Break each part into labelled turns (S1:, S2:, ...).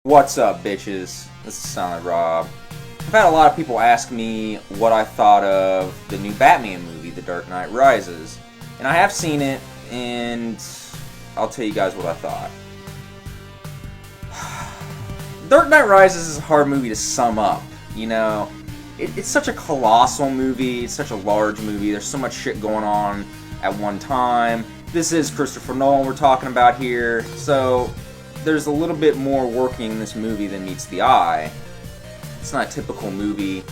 S1: What's up, bitches? This is Silent Rob. I've had a lot of people ask me what I thought of the new Batman movie, The Dark Knight Rises. And I have seen it, and I'll tell you guys what I thought. Dark Knight Rises is a hard movie to sum up, you know? It's such a colossal movie, it's such a large movie, there's so much shit going on at one time. This is Christopher Nolan we're talking about here, so there's a little bit more working in this movie than meets the eye. It's not a typical movie.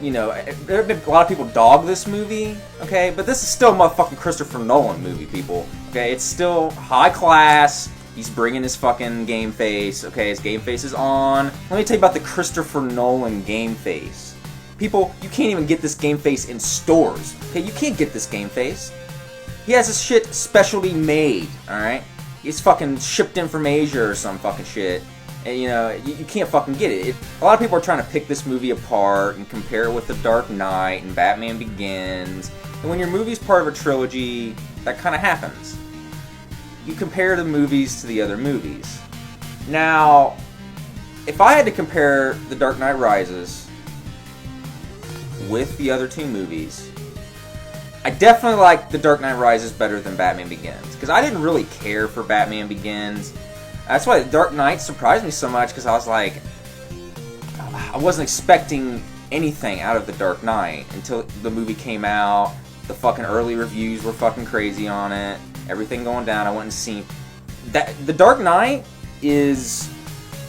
S1: You know, there have been a lot of people dog this movie, okay? But this is still a motherfucking Christopher Nolan movie, people. Okay, it's still high class. He's bringing his fucking game face. Okay, his game face is on. Let me tell you about the Christopher Nolan game face. People, you can't even get this game face in stores. Okay, you can't get this game face. He has this shit specialty made, alright? It's fucking shipped in from Asia or some fucking shit. And, you know, you can't fucking get it. A lot of people are trying to pick this movie apart and compare it with The Dark Knight and Batman Begins. And when your movie's part of a trilogy, that kind of happens. You compare the movies to the other movies. Now, if I had to compare The Dark Knight Rises with the other two movies, I definitely like The Dark Knight Rises better than Batman Begins, because I didn't really care for Batman Begins. That's why The Dark Knight surprised me so much, because I was like, I wasn't expecting anything out of The Dark Knight until the movie came out. The fucking early reviews were fucking crazy on it. Everything going down. I went and seen that. The Dark Knight is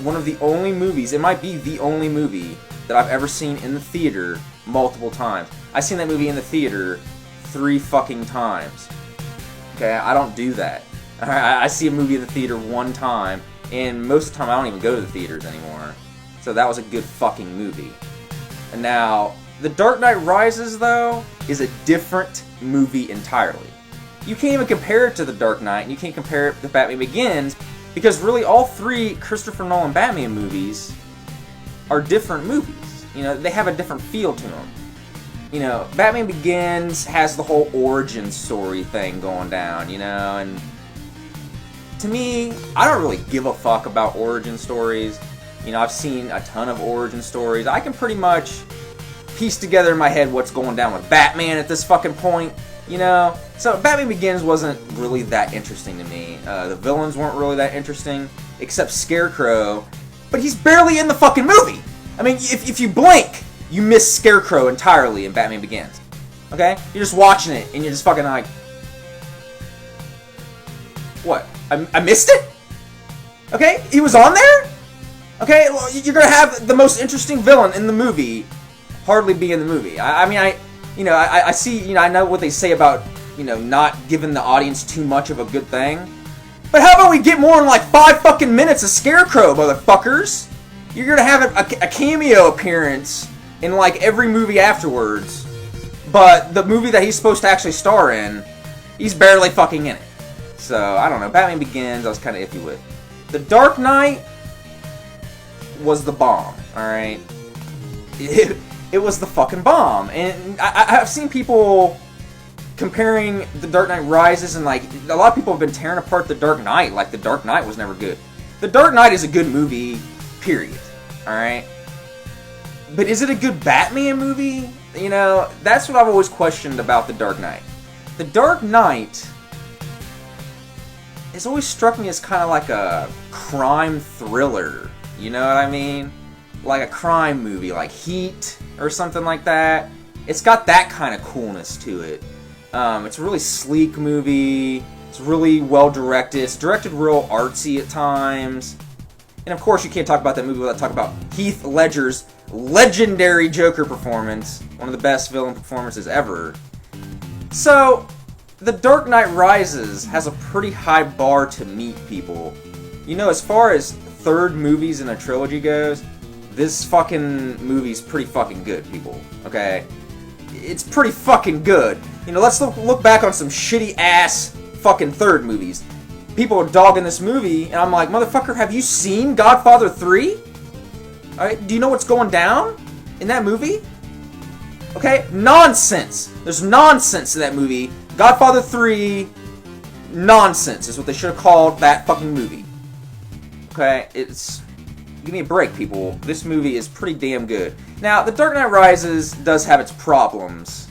S1: one of the only movies, it might be the only movie that I've ever seen in the theater multiple times. I've seen that movie in the theater 3 fucking times. Okay, I don't do that. I see a movie in the theater one time, and most of the time I don't even go to the theaters anymore. So that was a good fucking movie. And now, The Dark Knight Rises, though, is a different movie entirely. You can't even compare it to The Dark Knight, and you can't compare it to Batman Begins, because really all 3 Christopher Nolan Batman movies are different movies. You know, they have a different feel to them. You know, Batman Begins has the whole origin story thing going down, you know, and to me, I don't really give a fuck about origin stories. You know, I've seen a ton of origin stories. I can pretty much piece together in my head what's going down with Batman at this fucking point, you know? So Batman Begins wasn't really that interesting to me. The villains weren't really that interesting, except Scarecrow, but he's barely in the fucking movie. I mean, if you blink, you miss Scarecrow entirely in Batman Begins. Okay? You're just watching it, and you're just fucking like, what? I missed it? Okay? He was on there? Okay? Well, you're gonna have the most interesting villain in the movie hardly be in the movie. I see, you know, I know what they say about, you know, not giving the audience too much of a good thing. But how about we get more than like 5 fucking minutes of Scarecrow, motherfuckers? You're gonna have a cameo appearance in like every movie afterwards, but the movie that he's supposed to actually star in, he's barely fucking in it. So, I don't know, Batman Begins I was kind of iffy with. The Dark Knight was the bomb, alright? It was the fucking bomb, and I've seen people comparing The Dark Knight Rises, and like, a lot of people have been tearing apart The Dark Knight, like The Dark Knight was never good. The Dark Knight is a good movie, period, alright? But is it a good Batman movie? You know, that's what I've always questioned about The Dark Knight. The Dark Knight has always struck me as kind of like a crime thriller. You know what I mean? Like a crime movie, like Heat or something like that. It's got that kind of coolness to it. It's a really sleek movie. It's really well directed. It's directed real artsy at times. And of course, you can't talk about that movie without talking about Heath Ledger's legendary Joker performance. One of the best villain performances ever. So, The Dark Knight Rises has a pretty high bar to meet, people. You know, as far as third movies in a trilogy goes, this fucking movie's pretty fucking good, people. Okay? It's pretty fucking good. You know, let's look back on some shitty-ass fucking third movies. People are dogging this movie, and I'm like, motherfucker, have you seen Godfather 3? Alright, do you know what's going down in that movie? Okay? Nonsense! There's nonsense in that movie. Godfather 3, nonsense is what they should have called that fucking movie. Okay, give me a break, people. This movie is pretty damn good. Now, The Dark Knight Rises does have its problems,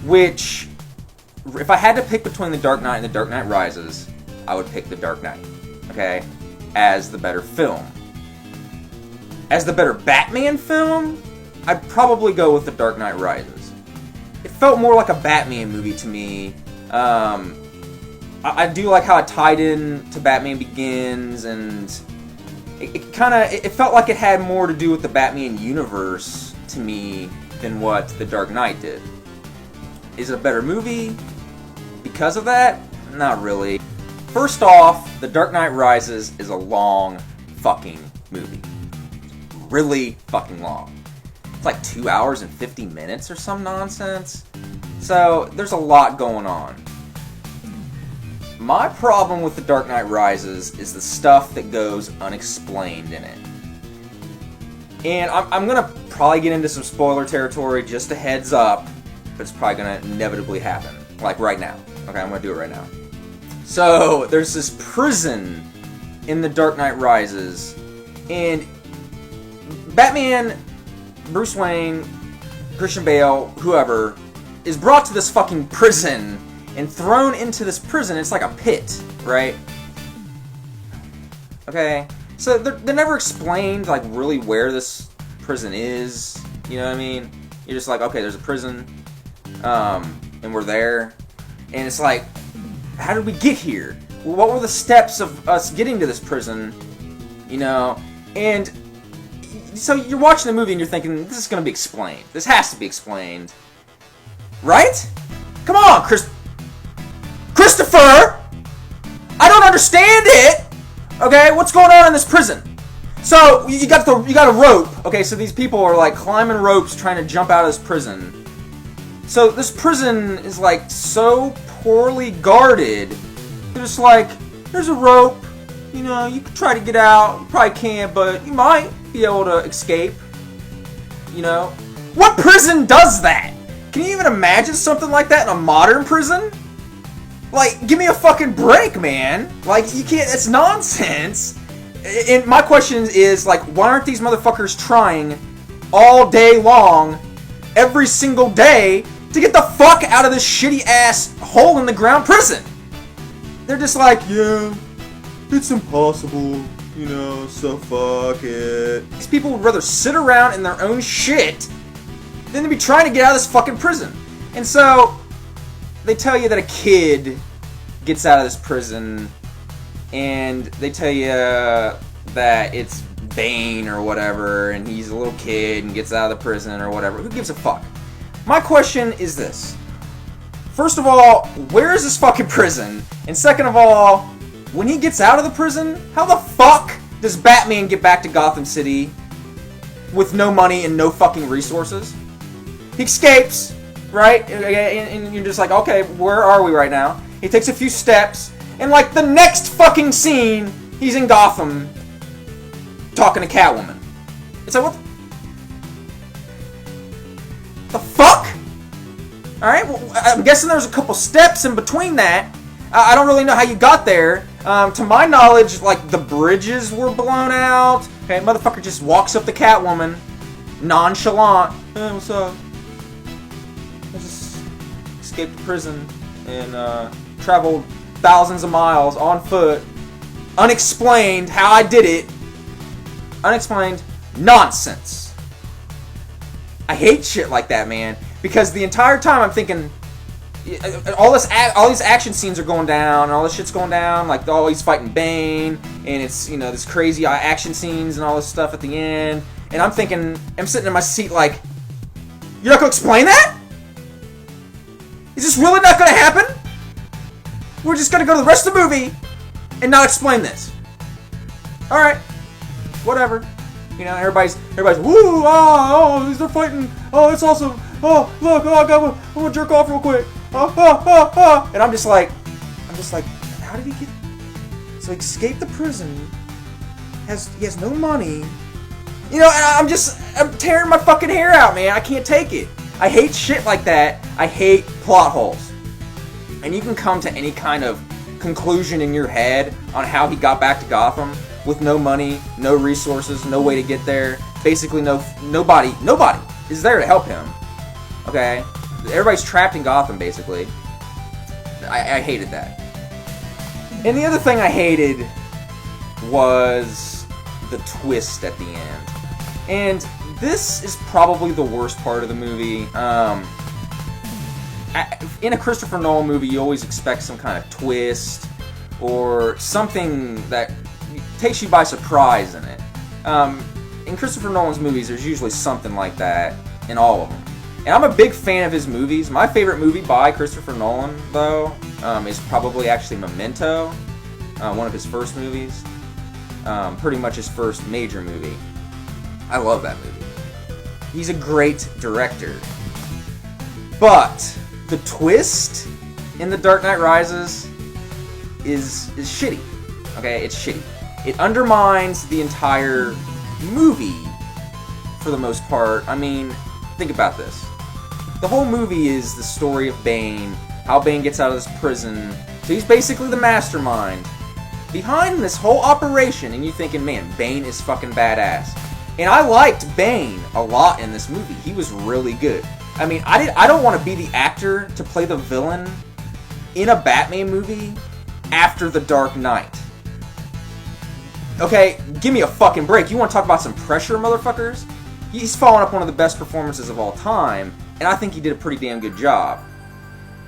S1: which, if I had to pick between The Dark Knight and The Dark Knight Rises, I would pick The Dark Knight, okay, as the better film. As the better Batman film, I'd probably go with The Dark Knight Rises. It felt more like a Batman movie to me. I do like how it tied in to Batman Begins, and it felt like it had more to do with the Batman universe to me than what The Dark Knight did. Is it a better movie because of that? Not really. First off, The Dark Knight Rises is a long fucking movie. Really fucking long. It's like 2 hours and 50 minutes or some nonsense. So, there's a lot going on. My problem with The Dark Knight Rises is the stuff that goes unexplained in it. And I'm going to probably get into some spoiler territory, just a heads up, but it's probably going to inevitably happen. Like right now. Okay, I'm going to do it right now. So, there's this prison in The Dark Knight Rises, and Batman, Bruce Wayne, Christian Bale, whoever, is brought to this fucking prison and thrown into this prison. It's like a pit, right? Okay, so they're never explained, like, really where this prison is, you know what I mean? You're just like, okay, there's a prison, and we're there, and it's like, how did we get here? What were the steps of us getting to this prison, you know? And so you're watching the movie and you're thinking, this is going to be explained. This has to be explained. Right? Come on, Christopher! I don't understand it! Okay, what's going on in this prison? So, you got a rope. Okay, so these people are like climbing ropes trying to jump out of this prison. So this prison is like so poorly guarded. They're just like, there's a rope. You know, you could try to get out. You probably can't, but you might be able to escape. You know? What prison does that? Can you even imagine something like that in a modern prison? Like, give me a fucking break, man. Like, you can't, it's nonsense. And my question is, like, why aren't these motherfuckers trying all day long, every single day, to get the fuck out of this shitty-ass hole-in-the-ground prison? They're just like, yeah, it's impossible, you know, so fuck it. These people would rather sit around in their own shit than to be trying to get out of this fucking prison. And so, they tell you that a kid gets out of this prison, and they tell you that it's Bane or whatever, and he's a little kid and gets out of the prison or whatever. Who gives a fuck? My question is this. First of all, where is this fucking prison? And second of all, when he gets out of the prison, how the fuck does Batman get back to Gotham City with no money and no fucking resources? He escapes, right? And you're just like, okay, where are we right now? He takes a few steps, and like the next fucking scene, he's in Gotham talking to Catwoman. It's like, what the fuck? Alright, well, I'm guessing there's a couple steps in between that. I don't really know how you got there. To my knowledge, like, the bridges were blown out. Okay, motherfucker just walks up to Catwoman, nonchalant. Hey, what's up? I just escaped the prison and traveled thousands of miles on foot. Unexplained how I did it. Unexplained nonsense. I hate shit like that, man. Because the entire time I'm thinking, all these action scenes are going down, and all this shit's going down. Like, oh, he's fighting Bane, and it's, you know, this crazy action scenes and all this stuff at the end. And I'm thinking, I'm sitting in my seat like, you're not gonna explain that? Is this really not gonna happen? We're just gonna go to the rest of the movie and not explain this. Alright. Whatever. You know, everybody's, woo, oh, they're fighting, oh, it's awesome, oh, look, oh, I'm gonna jerk off real quick, oh. And I'm just like, how did he get, so he escaped the prison, he has no money, you know, and I'm tearing my fucking hair out, man. I can't take it. I hate shit like that. I hate plot holes. And you can come to any kind of conclusion in your head on how he got back to Gotham, with no money, no resources, no way to get there. Basically, nobody is there to help him. Okay, everybody's trapped in Gotham. Basically, I hated that. And the other thing I hated was the twist at the end. And this is probably the worst part of the movie. In a Christopher Nolan movie, you always expect some kind of twist or something that takes you by surprise in it. In Christopher Nolan's movies, there's usually something like that in all of them. And I'm a big fan of his movies. My favorite movie by Christopher Nolan, though, is probably actually Memento, one of his first movies. Pretty much his first major movie. I love that movie. He's a great director. But the twist in The Dark Knight Rises is shitty. Okay, it's shitty. It undermines the entire movie for the most part. I mean, think about this. The whole movie is the story of Bane, how Bane gets out of this prison. So he's basically the mastermind behind this whole operation, and you thinking, man, Bane is fucking badass. And I liked Bane a lot in this movie. He was really good. I mean, I don't want to be the actor to play the villain in a Batman movie after The Dark Knight. Okay, give me a fucking break. You want to talk about some pressure, motherfuckers? He's following up one of the best performances of all time, and I think he did a pretty damn good job.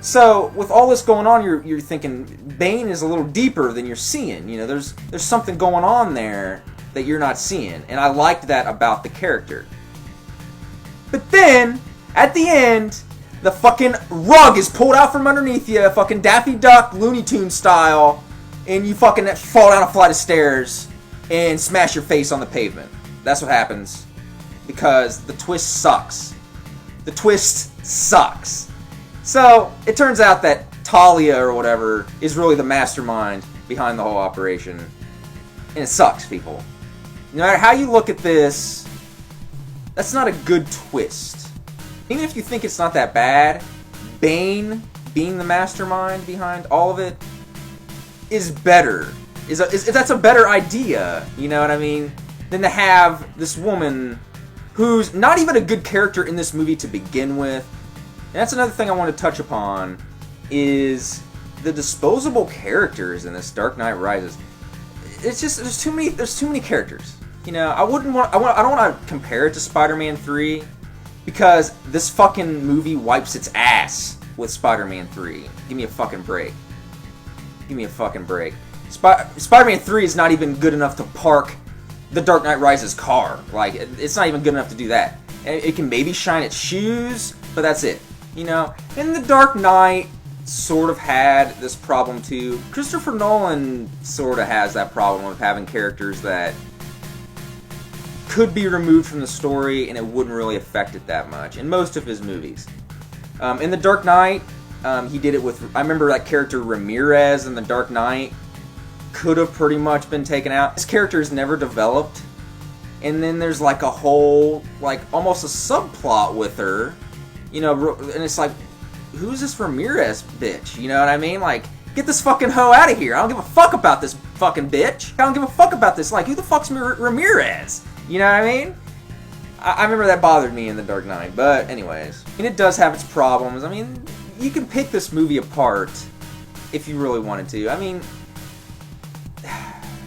S1: So, with all this going on, you're thinking Bane is a little deeper than you're seeing. You know, there's something going on there that you're not seeing, and I liked that about the character. But then, at the end, the fucking rug is pulled out from underneath you, fucking Daffy Duck, Looney Tunes style, and you fucking fall down a flight of stairs and smash your face on the pavement. That's what happens, because the twist sucks. The twist sucks. So, it turns out that Talia, or whatever, is really the mastermind behind the whole operation. And it sucks, people. No matter how you look at this, that's not a good twist. Even if you think it's not that bad, Bane being the mastermind behind all of it is better. That's a better idea, you know what I mean? Than to have this woman who's not even a good character in this movie to begin with. And that's another thing I want to touch upon, is the disposable characters in this Dark Knight Rises. It's just there's too many characters. You know, I don't want to compare it to Spider-Man 3 because this fucking movie wipes its ass with Spider-Man 3. Give me a fucking break. Give me a fucking break. Spider-Man 3 is not even good enough to park the Dark Knight Rises car. Like, it's not even good enough to do that. It can maybe shine its shoes, but that's it. You know? And The Dark Knight sort of had this problem too. Christopher Nolan sort of has that problem of having characters that could be removed from the story and it wouldn't really affect it that much in most of his movies. In The Dark Knight, he did it with, I remember that character Ramirez in The Dark Knight could have pretty much been taken out. His character is never developed, and then there's like a whole, like almost a subplot with her, you know, and it's like, who's this Ramirez bitch? You know what I mean? Like, get this fucking hoe out of here. I don't give a fuck about this fucking bitch. I don't give a fuck about this. Like, who the fuck's Ramirez? You know what I mean? I remember that bothered me in The Dark Knight. But anyways, and it does have its problems. I mean, you can pick this movie apart if you really wanted to. I mean,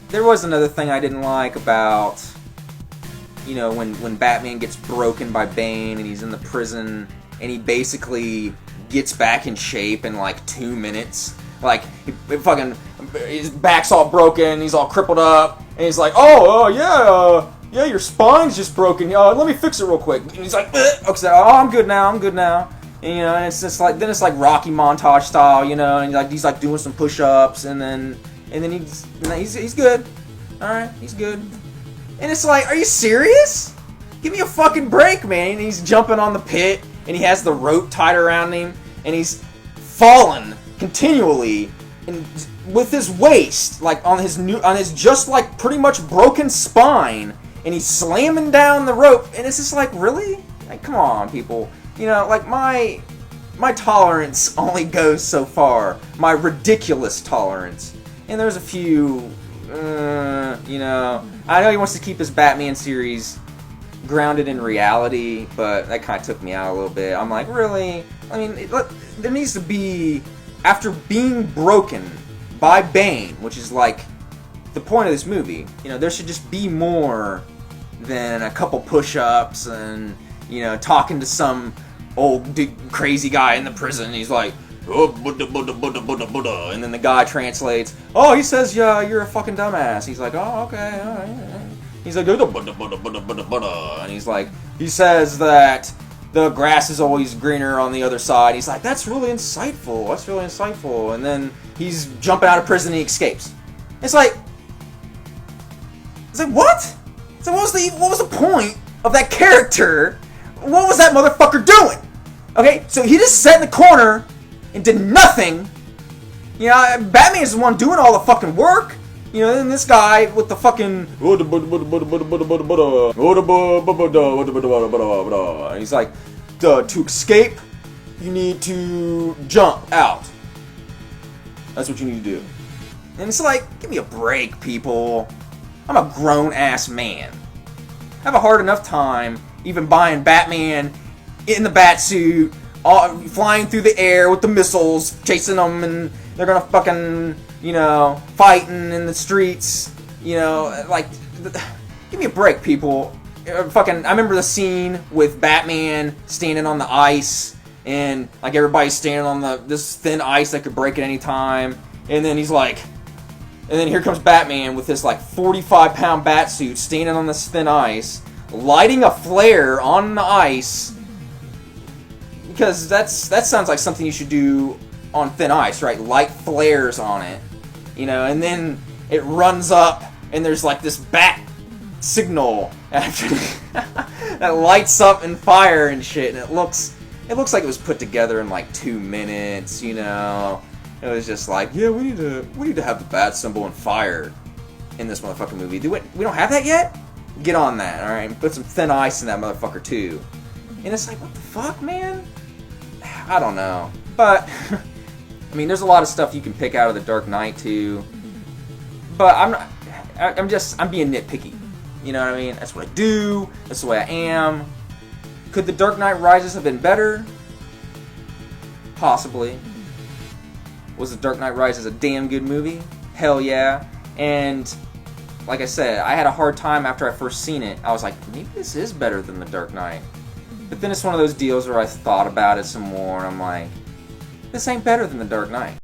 S1: there was another thing I didn't like about, you know, when Batman gets broken by Bane and he's in the prison and he basically gets back in shape in like 2 minutes. Like, his back's all broken, he's all crippled up, and he's like, yeah, your spine's just broken. Let me fix it real quick. And he's like, okay, I'm good now. And, you know, and it's just like, then it's like Rocky montage style, you know, and he's like doing some push-ups, and then he's good. All right, he's good. And it's like, are you serious? Give me a fucking break, man. And he's jumping on the pit, and he has the rope tied around him, and he's falling continually, and with his waist, like on his just like pretty much broken spine, and he's slamming down the rope, and it's just like, really? Like, come on, people. You know, like my tolerance only goes so far. My ridiculous tolerance. And there's a few you know, I know he wants to keep his Batman series grounded in reality, but that kind of took me out a little bit. I'm like, really? I mean, there needs to be, after being broken by Bane, which is like the point of this movie, you know, there should just be more than a couple push-ups and, you know, talking to some old crazy guy in the prison. He's like, oh, Buddha, Buddha, Buddha, Buddha, Buddha. And then the guy translates, oh, he says, yeah, you're a fucking dumbass. He's like, oh, okay, all right. He's like, Buddha, Buddha, Buddha, Buddha, Buddha. And he's like, he says that the grass is always greener on the other side. He's like, that's really insightful. That's really insightful. And then he's jumping out of prison and he escapes. It's like what? So what was the point of that character? What was that motherfucker doing? Okay, so he just sat in the corner and did nothing. You know, Batman is the one doing all the fucking work. You know, then this guy with the fucking, and he's like, to escape, you need to jump out. That's what you need to do. And it's like, give me a break, people. I'm a grown-ass man. I have a hard enough time even buying Batman in the Batsuit, flying through the air with the missiles, chasing them, and they're gonna fucking, you know, fighting in the streets. You know, like, give me a break, people. Fucking, I remember the scene with Batman standing on the ice, and like everybody's standing on this thin ice that could break at any time, and then he's like, and then here comes Batman with this like 45-pound Batsuit standing on this thin ice, lighting a flare on the ice, because that sounds like something you should do on thin ice, right? Light flares on it, you know, and then it runs up, and there's like this bat signal after that lights up and fire and shit, and it looks like it was put together in like 2 minutes, you know. It was just like, yeah, we need to have the bat symbol and fire in this motherfucking movie. We don't have that yet? Get on that, alright? Put some thin ice in that motherfucker too. And it's like, what the fuck, man? I don't know. But I mean, there's a lot of stuff you can pick out of The Dark Knight too. But I'm being nitpicky. You know what I mean? That's what I do. That's the way I am. Could The Dark Knight Rises have been better? Possibly. Was The Dark Knight Rises a damn good movie? Hell yeah. And like I said, I had a hard time after I first seen it. I was like, maybe this is better than The Dark Knight. But then it's one of those deals where I thought about it some more, and I'm like, this ain't better than The Dark Knight.